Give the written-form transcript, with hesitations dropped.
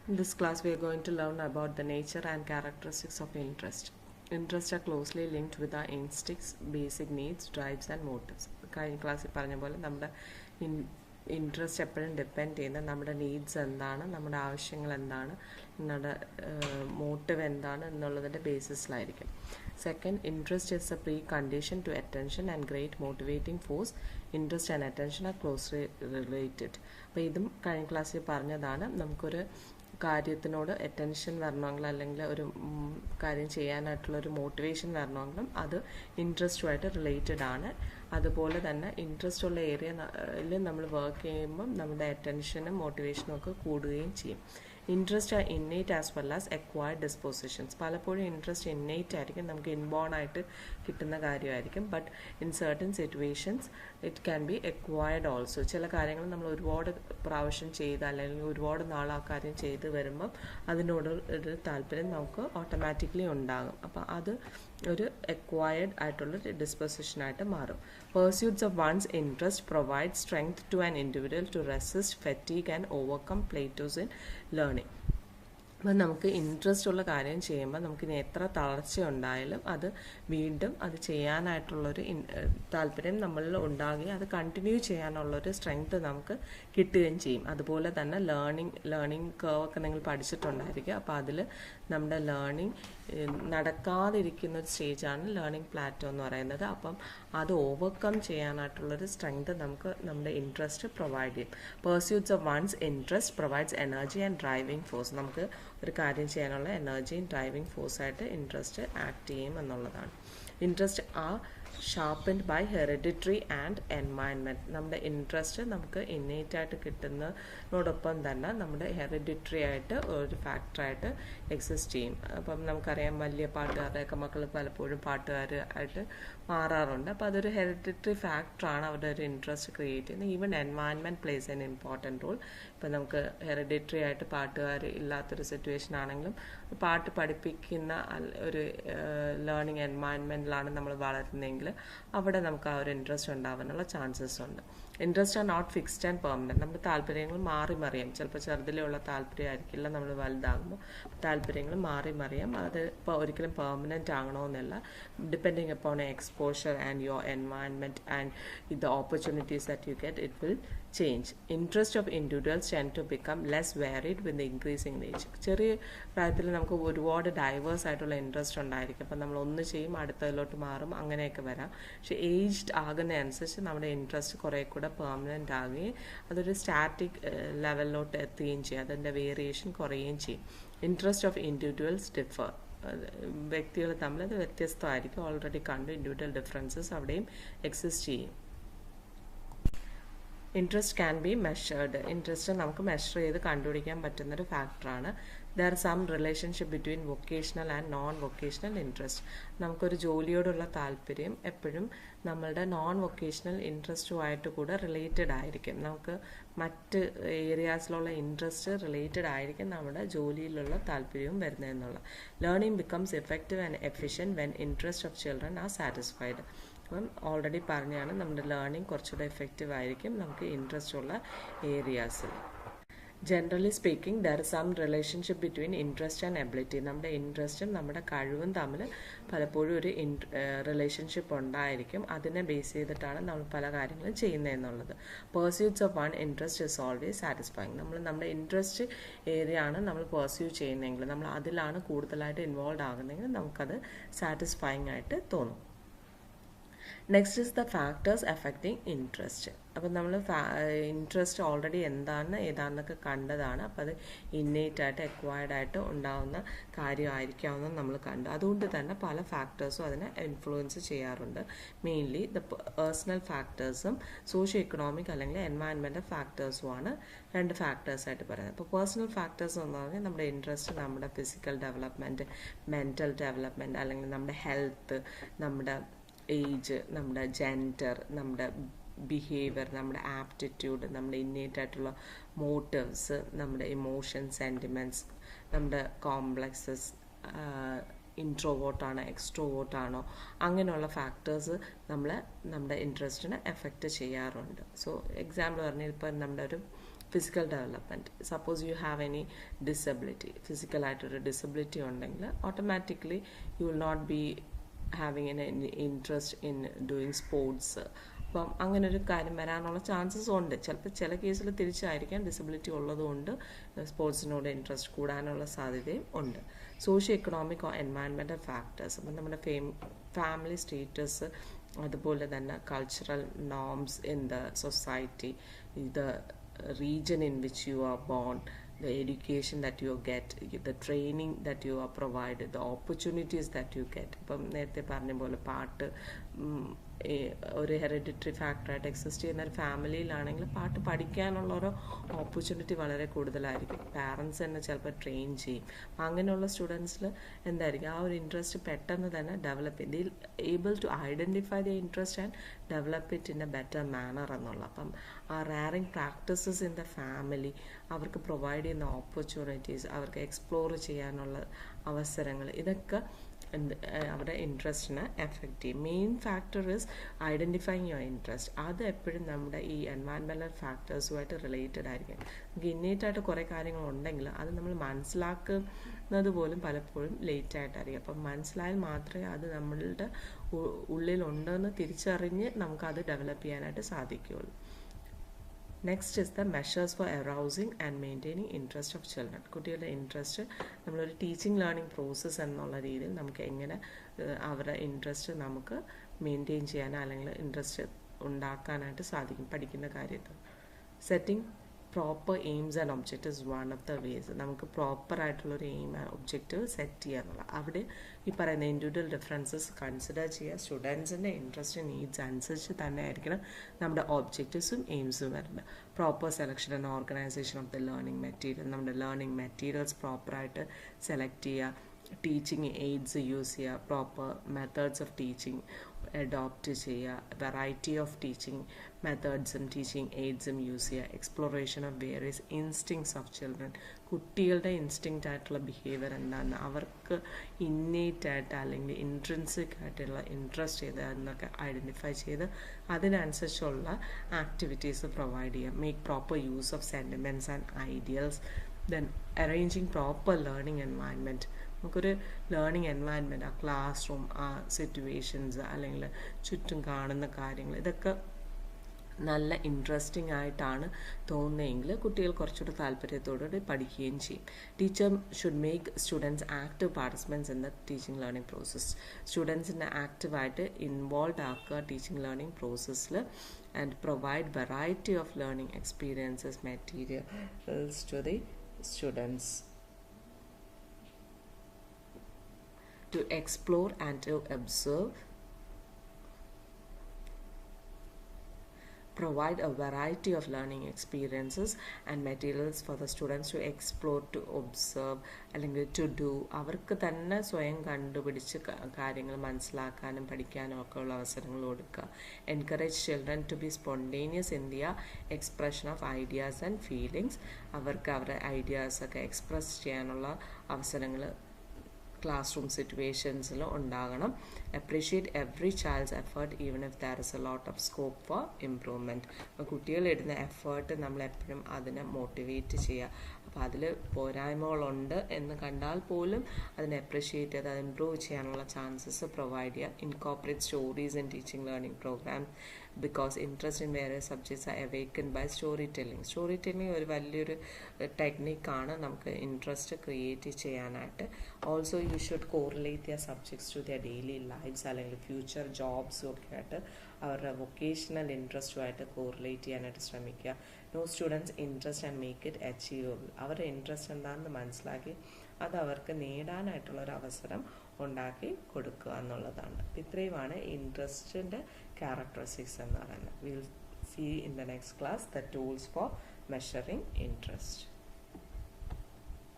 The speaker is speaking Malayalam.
In this class, we are going to learn about the nature and characteristics of interest. Interests are closely linked with our instincts, basic needs, drives, and motives. കഴിഞ്ഞ ക്ലാസ്സിൽ പറഞ്ഞ പോലെ നമ്മുടെ ഇൻട്രസ്റ്റ് എപ്പോഴും ഡിപ്പെൻഡ് ചെയ്യുന്നത് നമ്മുടെ നീഡ്സ് എന്താണ്, നമ്മുടെ ആവശ്യങ്ങൾ എന്താണ്, നമ്മുടെ മോട്ടീവ് എന്താണ് എന്നുള്ളതിൻ്റെ ബേസിസിലായിരിക്കും. Second, interest is a precondition to attention and great motivating force. Interest and attention are closely related. അപ്പോൾ ഇതും കഴിഞ്ഞ ക്ലാസ്സിൽ പറഞ്ഞതാണ്. നമുക്കൊരു കാര്യത്തിനോട് അറ്റൻഷൻ വരണമെങ്കിൽ അല്ലെങ്കിൽ ഒരു കാര്യം ചെയ്യാനായിട്ടുള്ളൊരു മോട്ടിവേഷൻ വരണമെങ്കിലും അത് ഇൻട്രസ്റ്റുമായിട്ട് റിലേറ്റഡ് ആണ്. അതുപോലെ തന്നെ ഇൻട്രസ്റ്റ് ഉള്ള ഏരിയയിൽ നമ്മൾ വർക്ക് ചെയ്യുമ്പം നമ്മുടെ അറ്റൻഷനും മോട്ടിവേഷനും ഒക്കെ കൂടുകയും ചെയ്യും. Interest are innate as well as acquired dispositions. പലപ്പോഴും ഇൻട്രസ്റ്റ് ഇന്നേറ്റ് ആയിരിക്കും, നമുക്ക് ഇൻബോൺ ആയിട്ട് കിട്ടുന്ന കാര്യമായിരിക്കും. But in certain situations it can be acquired also. ചില കാര്യങ്ങൾ നമ്മൾ ഒരുപാട് പ്രാവശ്യം ചെയ്ത് അല്ലെങ്കിൽ ഒരുപാട് നാൾ ആ കാര്യം ചെയ്ത് വരുമ്പം അതിനോട് ഒരു താല്പര്യം നമുക്ക് ഓട്ടോമാറ്റിക്കലി ഉണ്ടാകും. അപ്പം അത് ഒരു അക്വയർഡ് ആയിട്ടുള്ള ഡിസ്പോസിഷനായിട്ട് മാറും. Pursuits of one's interest provide strength to an individual to resist fatigue and overcome plateaus in learning. അപ്പം നമുക്ക് ഇൻട്രസ്റ്റ് ഉള്ള കാര്യം ചെയ്യുമ്പോൾ നമുക്കിനി എത്ര തളർച്ച ഉണ്ടായാലും അത് വീണ്ടും അത് ചെയ്യാനായിട്ടുള്ളൊരു താല്പര്യം നമ്മളിൽ ഉണ്ടാകുകയും അത് കണ്ടിന്യൂ ചെയ്യാനുള്ളൊരു സ്ട്രെങ്ത് നമുക്ക് കിട്ടുകയും ചെയ്യും. അതുപോലെ തന്നെ ലേണിംഗ് കർവ് ഒക്കെ നിങ്ങൾ പഠിച്ചിട്ടുണ്ടായിരിക്കും. അപ്പോൾ അതിൽ നമ്മുടെ ലേണിംഗ് നടക്കാതിരിക്കുന്ന ഒരു സ്റ്റേജാണ് ലേണിംഗ് പ്ലാറ്റോ എന്ന് പറയുന്നത്. അപ്പം അത് ഓവർകം ചെയ്യാനായിട്ടുള്ളൊരു സ്ട്രെങ്ത് നമുക്ക് നമ്മുടെ ഇൻട്രസ്റ്റ് പ്രൊവൈഡ് ചെയ്യും. Pursuits of one's interest provides energy and driving force. നമുക്ക് ഒരു കാര്യം ചെയ്യാനുള്ള എനർജിയും ഡ്രൈവിംഗ് ഫോഴ്സായിട്ട് ഇൻട്രസ്റ്റ് ആക്ട് ചെയ്യും എന്നുള്ളതാണ്. Interest are sharpened by hereditary and environment. നമ്മുടെ ഇൻട്രസ്റ്റ് നമുക്ക് ഇന്നേറ്റായിട്ട് കിട്ടുന്നതിനോടൊപ്പം തന്നെ നമ്മുടെ ഹെറിഡിറ്ററി ആയിട്ട് ഒരു ഫാക്ടറായിട്ട് എക്സിസ്റ്റ് ചെയ്യും. അപ്പം നമുക്കറിയാം വലിയ പാട്ടുകാരുടെയൊക്കെ മക്കൾ പലപ്പോഴും പാട്ടുകാർ ആയിട്ട് മാറാറുണ്ട്. അപ്പോൾ അതൊരു ഹെറിഡിറ്ററി ഫാക്ടറാണ് അവരുടെ ഒരു ഇൻട്രസ്റ്റ് ക്രിയേറ്റ് ചെയ്യുന്നത്. Even environment plays an important role. ഇപ്പം നമുക്ക് ഹെറിഡിറ്ററി ആയിട്ട് പാട്ടുകാർ ഇല്ലാത്തൊരു സിറ്റുവേഷൻ ആണെങ്കിലും പാട്ട് പഠിപ്പിക്കുന്ന ഒരു ലേണിംഗ് എൻവയൺമെൻറ്റിലാണ് നമ്മൾ വളരുന്നതെങ്കിൽ അവിടെ നമുക്ക് ആ ഒരു ഇൻട്രസ്റ്റ് ഉണ്ടാവാനുള്ള ചാൻസസ് ഉണ്ട്. Interest are not fixed and permanent. നമ്മുടെ താല്പര്യങ്ങൾ മാറി മറിയാം. ചിലപ്പോൾ ചെറുതിലുള്ള താല്പര്യമായിരിക്കില്ല, നമ്മൾ വലുതാകുമ്പോൾ താല്പര്യങ്ങൾ മാറി മറിയാം. അത് ഇപ്പോൾ ഒരിക്കലും പെർമനൻറ്റ് ആകണമെന്നില്ല. Depending upon exposure and your environment and the opportunities that you get, it will change. Interest of individuals tend to become less varied with increasing age. ചെറിയ പ്രായത്തിൽ നമുക്ക് ഒരുപാട് ഡൈവേഴ്സ് ആയിട്ടുള്ള ഇൻട്രസ്റ്റ് ഉണ്ടായിരിക്കും. അപ്പം നമ്മൾ ഒന്ന് ചെയ്യും, അടുത്തതിലോട്ട് മാറും, അങ്ങനെയൊക്കെ വരാം. പക്ഷെ ഏജ്ഡ് ആകുന്നതനുസരിച്ച് നമ്മുടെ ഇൻട്രസ്റ്റ് കുറേ കൂടെ പെർമനൻ്റ് ആകുകയും അതൊരു സ്റ്റാറ്റിക് ലെവലിലോട്ട് എത്തുകയും ചെയ്യും. അതിൻ്റെ വേരിയേഷൻ കുറയുകയും ചെയ്യും. Interest of individuals differ. വ്യക്തികൾ തമ്മിൽ അത് വ്യത്യസ്തമായിരിക്കും. ഓൾറെഡി കണ്ടു, ഇൻഡിവിജ്വൽ ഡിഫറൻസസ് അവിടെയും എക്സിസ്റ്റ് ചെയ്യും. Interest can be measured. Interest നമുക്ക് മെഷർ ചെയ്ത് കണ്ടുപിടിക്കാൻ പറ്റുന്നൊരു ഫാക്ടറാണ്. There some relationship between vocational and non vocational interest. നമുക്കൊരു ജോലിയോടുള്ള താല്പര്യം എപ്പോഴും നമ്മളുടെ നോൺ വൊക്കേഷണൽ ഇൻട്രസ്റ്റുമായിട്ട് കൂടെ റിലേറ്റഡ് ആയിരിക്കും. നമുക്ക് മറ്റ് ഏരിയാസിലുള്ള ഇൻട്രസ്റ്റ് റിലേറ്റഡ് ആയിരിക്കും നമ്മുടെ ജോലിയിലുള്ള താല്പര്യവും വരുന്നതെന്നുള്ള. Learning becomes effective and efficient when interest of children are satisfied. അപ്പം ഓൾറെഡി പറഞ്ഞാണ് നമ്മുടെ ലേണിംഗ് കുറച്ചുകൂടെ എഫക്റ്റീവ് ആയിരിക്കും നമുക്ക് ഇൻട്രസ്റ്റ് ഉള്ള ഏരിയാസിൽ. Generally speaking there is some relationship between interest and ability. നമ്മുടെ ഇൻട്രസ്റ്റും നമ്മുടെ കഴിവും തമ്മിൽ പലപ്പോഴും ഒരു റിലേഷൻഷിപ്പ് ഉണ്ടായിരിക്കും. അതിനെ ബേസ് ചെയ്തിട്ടാണ് നമ്മൾ പല കാര്യങ്ങളും ചെയ്യുന്നതെന്നുള്ളത്. Pursuits of one interest is always satisfying. നമ്മുടെ ഇൻട്രസ്റ്റ് ഏരിയ ആണ് നമ്മൾ പെർസ്യൂ ചെയ്യുന്നതെങ്കിൽ, നമ്മൾ അതിലാണ് കൂടുതലായിട്ട് ഇൻവോൾവ് ആകുന്നതെങ്കിൽ നമുക്കത് സാറ്റിസ്ഫൈങ് ആയിട്ട് തോന്നും. Next is the factors affecting interest. അപ്പം നമ്മൾ ഇൻട്രസ്റ്റ് ഓൾറെഡി ഏതാണെന്നൊക്കെ കണ്ടതാണ്. അപ്പോൾ അത് ഇന്നേറ്റ് ആയിട്ട് അക്വയർഡ് ആയിട്ട് ഉണ്ടാകുന്ന കാര്യമായിരിക്കാമെന്ന് നമ്മൾ കണ്ടു. അതുകൊണ്ട് തന്നെ പല ഫാക്ടേഴ്സും അതിനെ ഇൻഫ്ലുവൻസ് ചെയ്യാറുണ്ട്. മെയിൻലി ദ പേഴ്സണൽ ഫാക്ടേഴ്സും സോഷ്യോ എക്കണോമിക് അല്ലെങ്കിൽ എൻവയൺമെൻറ്റൽ ഫാക്ടേഴ്സുമാണ് രണ്ട് ഫാക്ടേഴ്സായിട്ട് പറയുന്നത്. അപ്പോൾ പേഴ്സണൽ ഫാക്ടേഴ്സ് എന്ന് പറഞ്ഞാൽ നമ്മുടെ ഇൻട്രസ്റ്റ് നമ്മുടെ ഫിസിക്കൽ ഡെവലപ്മെൻറ്റ്, മെൻ്റൽ ഡെവലപ്മെൻറ്റ്, അല്ലെങ്കിൽ നമ്മുടെ ഹെൽത്ത്, നമ്മുടെ ഏജ്, നമ്മുടെ ജെൻഡർ, നമ്മുടെ ബിഹേവിയർ, നമ്മുടെ ആപ്റ്റിറ്റ്യൂഡ്, നമ്മുടെ ഇന്നേറ്റ് ആയിട്ടുള്ള മോട്ടീവ്സ്, നമ്മുടെ ഇമോഷൻസ്, സെൻറ്റിമെൻറ്റ്സ്, നമ്മുടെ കോംപ്ലക്സസ്, ഇൻട്രോവേർട്ടാണോ എക്സ്ട്രോവേർട്ടാണോ, അങ്ങനെയുള്ള ഫാക്ടേഴ്സ് നമ്മുടെ ഇൻട്രസ്റ്റിനെ എഫക്റ്റ് ചെയ്യാറുണ്ട്. സോ എക്സാമ്പിൾ പറഞ്ഞാൽ ഇപ്പം നമ്മുടെ ഒരു physical development. Suppose you have any disability, ഫിസിക്കലായിട്ടൊരു ഡിസബിലിറ്റി ഉണ്ടെങ്കിൽ automatically you will not be having an interest in doing sports. അപ്പം അങ്ങനെ ഒരു കാര്യം വരാനുള്ള ചാൻസസ് ഉണ്ട്. ചിലപ്പോൾ ചില കേസിൽ തിരിച്ചായിരിക്കാം, ഡിസബിലിറ്റി ഉള്ളതുകൊണ്ട് സ്പോർട്സിനോട് ഇൻട്രസ്റ്റ് കൂടാനുള്ള സാധ്യതയും ഉണ്ട്. Socio economic or environmental factors, അപ്പം നമ്മുടെ ഫാമിലി സ്റ്റേറ്റസ്, അതുപോലെ തന്നെ cultural norms in the society, the region in which you are born, the education that you get, the training that you are provided, the opportunities that you get. ഇപ്പം നേരത്തെ പറഞ്ഞ പോലെ പാട്ട് ഒരു ഹെറിഡിറ്ററി ഫാക്ടറായിട്ട് എക്സിസ്റ്റ് ചെയ്യുന്ന ഒരു ഫാമിലിയിലാണെങ്കിൽ പാട്ട് പഠിക്കാനുള്ള ഒരു ഓപ്പർച്യൂണിറ്റി വളരെ കൂടുതലായിരിക്കും. പാരൻസ് തന്നെ ചിലപ്പോൾ ട്രെയിൻ ചെയ്യും. അപ്പം അങ്ങനെയുള്ള സ്റ്റുഡൻസിൽ എന്തായിരിക്കും, ആ ഒരു ഇൻട്രസ്റ്റ് പെട്ടെന്ന് തന്നെ ഡെവലപ്പ് ചെയ്ത് able to identify the interest and develop it in a better manner എന്നുള്ള. അപ്പം ആ rearing practices in the family, അവർക്ക് പ്രൊവൈഡ് ചെയ്യുന്ന ഓപ്പർച്യൂണിറ്റീസ്, അവർക്ക് എക്സ്പ്ലോർ ചെയ്യാനുള്ള അവസരങ്ങൾ, ഇതൊക്കെ അവരുടെ ഇൻട്രസ്റ്റിനെ എഫക്റ്റ് ചെയ്യും. Main factor is identifying your interest. അത് എപ്പോഴും നമ്മുടെ ഈ എൻവയൺമെൻറ്റൽ ഫാക്ടേഴ്സുമായിട്ട് റിലേറ്റഡ് ആയിരിക്കും. നമുക്ക് ഇന്നേറ്റായിട്ട് കുറേ കാര്യങ്ങളുണ്ടെങ്കിൽ അത് നമ്മൾ മനസ്സിലാക്കുന്നത് പോലും പലപ്പോഴും ലേറ്റായിട്ടായിരിക്കും. അപ്പം മനസ്സിലായാൽ മാത്രമേ അത് നമ്മളുടെ ഉള്ളിലുണ്ടെന്ന് തിരിച്ചറിഞ്ഞ് നമുക്കത് ഡെവലപ്പ് ചെയ്യാനായിട്ട് സാധിക്കുകയുള്ളൂ. Next is the measures for arousing and maintaining interest of children. കുട്ടികളുടെ ഇൻട്രസ്റ്റ് നമ്മളൊരു ടീച്ചിങ് ലേണിംഗ് പ്രോസസ്സ് എന്നുള്ള രീതിയിൽ നമുക്ക് എങ്ങനെ അവരുടെ ഇൻട്രസ്റ്റ് നമുക്ക് മെയിൻറ്റെയിൻ ചെയ്യാനോ അല്ലെങ്കിൽ ഇൻട്രസ്റ്റ് ഉണ്ടാക്കാനായിട്ട് സാധിക്കും പഠിക്കുന്ന കാര്യത്തിൽ. Setting proper AIIMS and objectives one of the vase. നമുക്ക് പ്രോപ്പറായിട്ടുള്ളൊരു എയിം ആൻഡ് ഒബ്ജക്റ്റീവ് സെറ്റ് ചെയ്യുക എന്നുള്ള. അവിടെ ഈ പറയുന്ന ഇൻഡിവിജ്വൽ ഡിഫറൻസസ് കൺസിഡർ ചെയ്യുക. സ്റ്റുഡൻസിൻ്റെ ഇൻട്രസ്റ്റ് നീഡ്സ് അനുസരിച്ച് തന്നെ ആയിരിക്കണം നമ്മുടെ ഒബ്ജക്റ്റീവ്സും എയിംസും വരുന്നത്. Proper selection and organisation of the learning material. നമ്മുടെ ലേണിംഗ് മെറ്റീരിയൽസ് പ്രോപ്പറായിട്ട് സെലക്ട് ചെയ്യുക. ടീച്ചിങ് എയ്ഡ്സ് യൂസ് ചെയ്യുക. Proper methods of teaching adopt ചെയ്യുക. വെറൈറ്റി ഓഫ് ടീച്ചിങ് മെത്തേഡ്സും ടീച്ചിങ് എയ്ഡ്സും യൂസ് ചെയ്യുക. Exploration of various instincts of children. കുട്ടികളുടെ ഇൻസ്റ്റിങ്ക്റ്റ് ആയിട്ടുള്ള ബിഹേവിയർ എന്താണെന്ന്, അവർക്ക് ഇന്നേറ്റ് ആയിട്ട് അല്ലെങ്കിൽ ഇൻട്രൻസിക് ആയിട്ടുള്ള ഇൻട്രസ്റ്റ് ചെയ്ത് എന്നൊക്കെ ഐഡൻറ്റിഫൈ ചെയ്ത് അതിനനുസരിച്ചുള്ള ആക്ടിവിറ്റീസ് പ്രൊവൈഡ് ചെയ്യുക. Make proper use of sentiments and ideals. Then arranging proper learning environment. നമുക്കൊരു ലേണിംഗ് എൻവയൺമെൻറ്റ്, ആ ക്ലാസ് റൂം, ആ സിറ്റുവേഷൻസ് അല്ലെങ്കിൽ ചുറ്റും കാണുന്ന കാര്യങ്ങൾ, ഇതൊക്കെ നല്ല ഇൻട്രസ്റ്റിംഗ് ആയിട്ടാണ് തോന്നുന്നതെങ്കിൽ കുട്ടികൾ കുറച്ചുകൂടി താല്പര്യത്തോടുകൂടി പഠിക്കുകയും ചെയ്യും. Teacher should make students active participants in the teaching learning process. സ്റ്റുഡൻസിനെ ആക്റ്റീവായിട്ട് ഇൻവോൾവ് ആക്കുക ടീച്ചിങ് ലേണിംഗ് പ്രോസസ്സിൽ. And provide variety of learning experiences materials to the students to explore and to observe. Provide a variety of learning experiences and materials for the students to explore, to observe, അല്ലെങ്കിൽ to do. അവർക്ക് തന്നെ സ്വയം കണ്ടുപിടിച്ച് കാര്യങ്ങൾ മനസ്സിലാക്കാനും പഠിക്കാനും ഒക്കെ ഉള്ള അവസരങ്ങൾ കൊടുക്കുക. Encourage children to be spontaneous in their expression of ideas and feelings. അവർക്ക് അവരുടെ ഐഡിയാസൊക്കെ എക്സ്പ്രസ് ചെയ്യാനുള്ള അവസരങ്ങൾ ക്ലാസ് റൂം സിറ്റുവേഷൻസിൽ ഉണ്ടാകണം. Appreciate every child's effort even if there is a lot of scope for improvement. അപ്പോൾ കുട്ടികളിടുന്ന എഫേർട്ട് നമ്മളെപ്പോഴും അതിനെ മോട്ടിവേറ്റ് ചെയ്യുക. അപ്പോൾ അതിൽ പോരായ്മകളുണ്ട് എന്ന് കണ്ടാൽ പോലും അതിനെ അപ്രീഷിയേറ്റ് ചെയ്ത് അത് ഇംപ്രൂവ് ചെയ്യാനുള്ള ചാൻസസ് പ്രൊവൈഡ് ചെയ്യുക. Incorporate stories in teaching learning program because interest in various subjects are awakened by storytelling. Storytelling ഒരു വലിയൊരു ടെക്നിക്കാണ് നമുക്ക് ഇൻട്രസ്റ്റ് ക്രിയേറ്റ് ചെയ്യാനായിട്ട്. Also you should correlate their subjects to their daily lifes അല്ലെങ്കിൽ ഫ്യൂച്ചർ ജോബ്സും ഒക്കെ ആയിട്ട് അവരുടെ വൊക്കേഷണൽ ഇൻട്രസ്റ്റുമായിട്ട് കോറിലേറ്റ് ചെയ്യാനായിട്ട് ശ്രമിക്കുക. Know students interest and make it achievable. അവരുടെ ഇൻട്രസ്റ്റ് എന്താണെന്ന് മനസ്സിലാക്കി അത് അവർക്ക് നേടാനായിട്ടുള്ളൊരു അവസരം ഉണ്ടാക്കി കൊടുക്കുക എന്നുള്ളതാണ്. ഇത്രയുമാണ് ഇൻട്രസ്റ്റിൻ്റെ characteristics എന്ന് പറയുന്നത്. We'll see in the next class the tools for measuring interest.